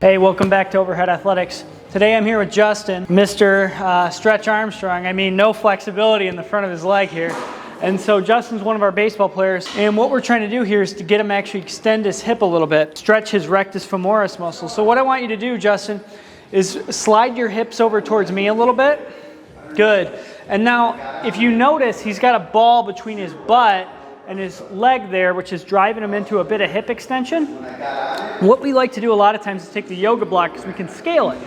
Hey, welcome back to Overhead Athletics. Today I'm here with Justin, Mr. Stretch Armstrong. I mean, no flexibility in the front of his leg here. And so Justin's one of our baseball players, and what we're trying to do here is to get him to actually extend his hip a little bit, stretch his rectus femoris muscle. So what I want you to do, Justin, is slide your hips over towards me a little bit. Good. And now, if you notice, he's got a ball between his butt and his leg there, which is driving him into a bit of hip extension. What we like to do a lot of times is take the yoga block because we can scale it.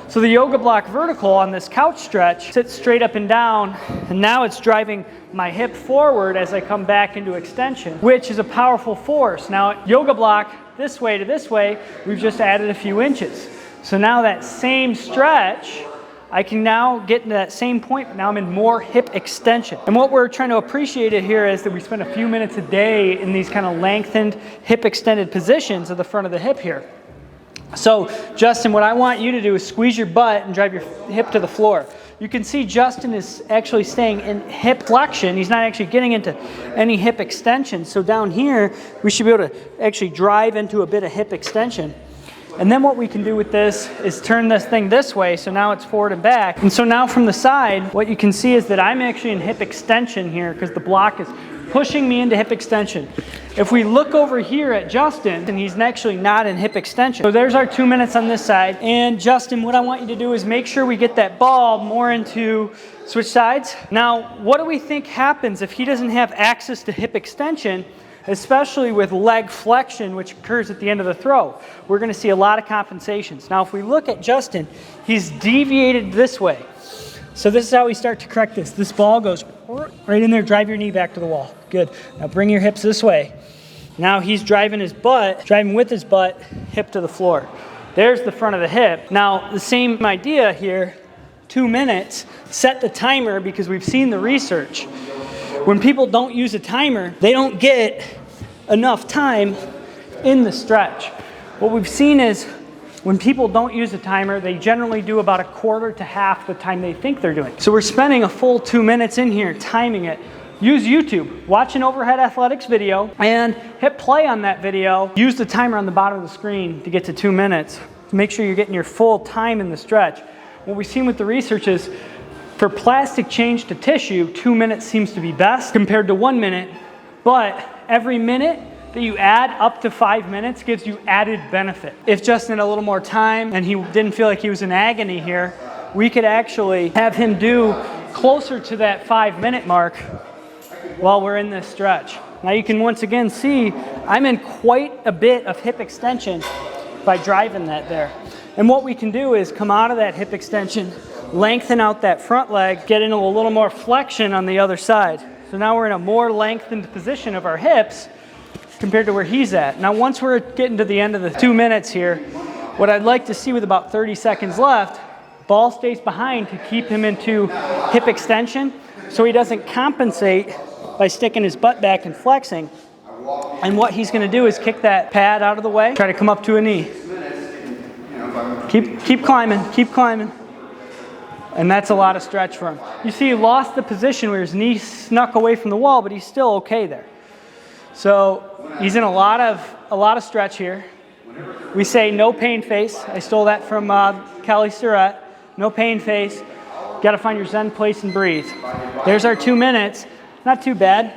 So the yoga block vertical on this couch stretch sits straight up and down, and now it's driving my hip forward as I come back into extension, which is a powerful force. Now, yoga block this way to this way, we've just added a few inches. So now that same stretch, I can now get into that same point, but now I'm in more hip extension. And what we're trying to appreciate it here is that we spend a few minutes a day in these kind of lengthened, hip extended positions at the front of the hip here. So, Justin, what I want you to do is squeeze your butt and drive your hip to the floor. You can see Justin is actually staying in hip flexion. He's not actually getting into any hip extension. So down here, we should be able to actually drive into a bit of hip extension. And then what we can do with this is turn this thing this way, so now it's forward and back. And so now from the side, what you can see is that I'm actually in hip extension here because the block is pushing me into hip extension. If we look over here at Justin, and he's actually not in hip extension. So there's our 2 minutes on this side. And Justin, what I want you to do is make sure we get that ball more into switch sides. Now, what do we think happens if he doesn't have access to hip extension, especially with leg flexion, which occurs at the end of the throw? We're going to see a lot of compensations. Now, if we look at Justin, he's deviated this way. So this is how we start to correct this. This ball goes right in there, drive your knee back to the wall. Good. Now bring your hips this way. Now he's driving with his butt, hip to the floor. There's the front of the hip. Now the same idea here, 2 minutes, set the timer because we've seen the research. When people don't use a timer, they don't get enough time in the stretch. What we've seen is when people don't use a timer, they generally do about a quarter to half the time they think they're doing. So we're spending a full 2 minutes in here timing it. Use YouTube, watch an Overhead Athletics video, and hit play on that video. Use the timer on the bottom of the screen to get to 2 minutes. Make sure you're getting your full time in the stretch. What we've seen with the research is for plastic change to tissue, 2 minutes seems to be best compared to 1 minute, but every minute that you add up to 5 minutes gives you added benefit. If Justin had a little more time and he didn't feel like he was in agony here, we could actually have him do closer to that 5 minute mark while we're in this stretch. Now you can once again see I'm in quite a bit of hip extension by driving that there. And what we can do is come out of that hip extension, lengthen out that front leg, get into a little more flexion on the other side. So now we're in a more lengthened position of our hips compared to where he's at. Now once we're getting to the end of the 2 minutes here, what I'd like to see with about 30 seconds left, ball stays behind to keep him into hip extension so he doesn't compensate by sticking his butt back and flexing. And what he's going to do is kick that pad out of the way, try to come up to a knee. Keep climbing. And that's a lot of stretch for him. You see he lost the position where his knee snuck away from the wall, but he's still okay there. So he's in a lot of stretch here. We say no pain face. I stole that from Kelly Surratt. No pain face. Got to find your zen place and breathe. There's our 2 minutes. Not too bad.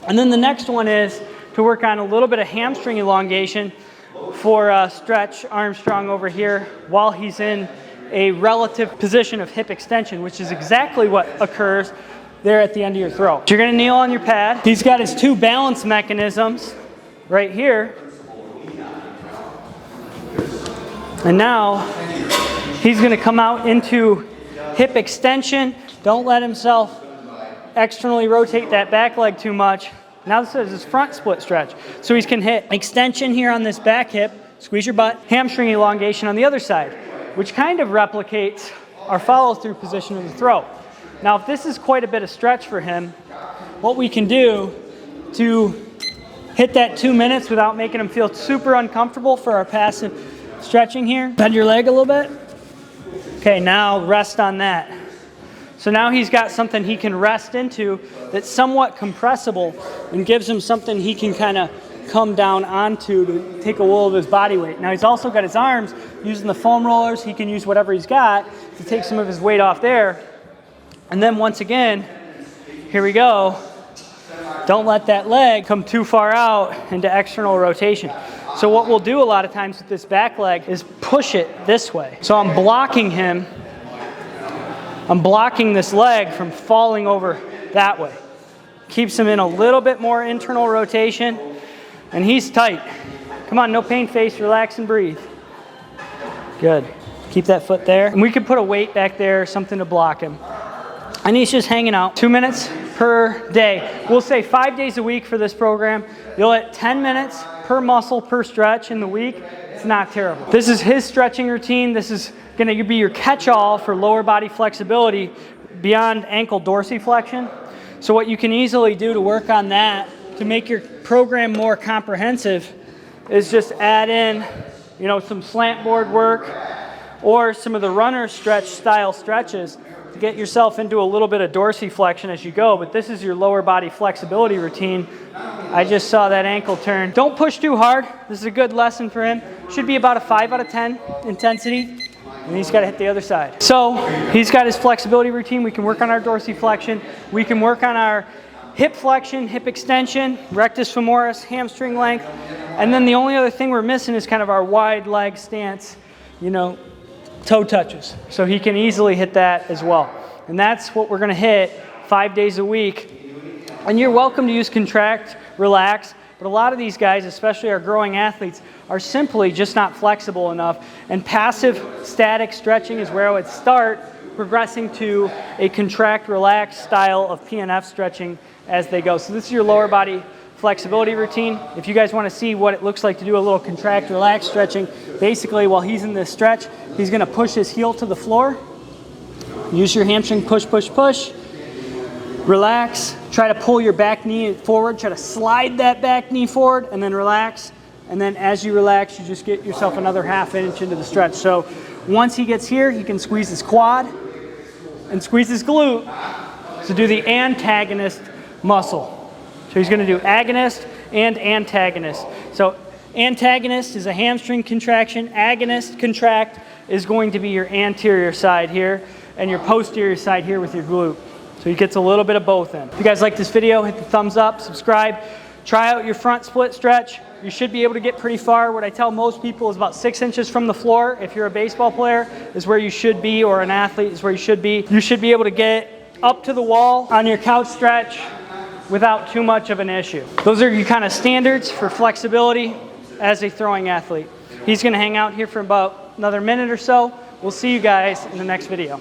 And then the next one is to work on a little bit of hamstring elongation for Stretch Armstrong over here while he's in a relative position of hip extension, which is exactly what occurs there at the end of your throw. You're going to kneel on your pad. He's got his 2 balance mechanisms right here. And now he's going to come out into hip extension. Don't let himself externally rotate that back leg too much. Now this is his front split stretch. So he can hit extension here on this back hip, squeeze your butt, hamstring elongation on the other side, which kind of replicates our follow-through position of the throw. Now, if this is quite a bit of stretch for him, what we can do to hit that 2 minutes without making him feel super uncomfortable for our passive stretching here, bend your leg a little bit. Okay, now rest on that. So now he's got something he can rest into that's somewhat compressible and gives him something he can kind of come down onto to take a little of his body weight. Now he's also got his arms using the foam rollers. He can use whatever he's got to take some of his weight off there. And then once again, here we go. Don't let that leg come too far out into external rotation. So what we'll do a lot of times with this back leg is push it this way. So I'm blocking him. I'm blocking this leg from falling over that way. Keeps him in a little bit more internal rotation, and he's tight. Come on, no pain face, relax and breathe. Good. Keep that foot there. And we could put a weight back there, something to block him. And he's just hanging out. 2 minutes per day. We'll say 5 days a week for this program. You'll hit 10 minutes per muscle per stretch in the week. It's not terrible. This is his stretching routine. This is going to be your catch-all for lower body flexibility beyond ankle dorsiflexion. So what you can easily do to work on that, to make your program more comprehensive, is just add in, some slant board work or some of the runner stretch style stretches to get yourself into a little bit of dorsiflexion as you go. But this is your lower body flexibility routine. I just saw that ankle turn. Don't push too hard. This is a good lesson for him. Should be about a 5 out of 10 intensity. And he's got to hit the other side. So he's got his flexibility routine. We can work on our dorsiflexion. We can work on our hip flexion, hip extension, rectus femoris, hamstring length. And then the only other thing we're missing is kind of our wide leg stance, toe touches. So he can easily hit that as well. And that's what we're going to hit 5 days a week. And you're welcome to use contract, relax. But a lot of these guys, especially our growing athletes, are simply just not flexible enough. And passive static stretching is where I would start, progressing to a contract, relax style of PNF stretching as they go. So this is your lower body flexibility routine. If you guys want to see what it looks like to do a little contract, relax stretching, basically while he's in this stretch, he's going to push his heel to the floor. Use your hamstring, push, push, push. Relax. Try to pull your back knee forward. Try to slide that back knee forward and then relax. And then as you relax, you just get yourself another ½ inch into the stretch. So once he gets here, he can squeeze his quad and squeeze his glute to do the antagonist muscle. So he's going to do agonist and antagonist. So antagonist is a hamstring contraction. Agonist, contract, is going to be your anterior side here and your posterior side here with your glute. So he gets a little bit of both in. If you guys like this video, hit the thumbs up, subscribe. Try out your front split stretch. You should be able to get pretty far. What I tell most people is about 6 inches from the floor, if you're a baseball player, is where you should be, or an athlete is where you should be. You should be able to get up to the wall on your couch stretch without too much of an issue. Those are your kind of standards for flexibility as a throwing athlete. He's going to hang out here for about another minute or so. We'll see you guys in the next video.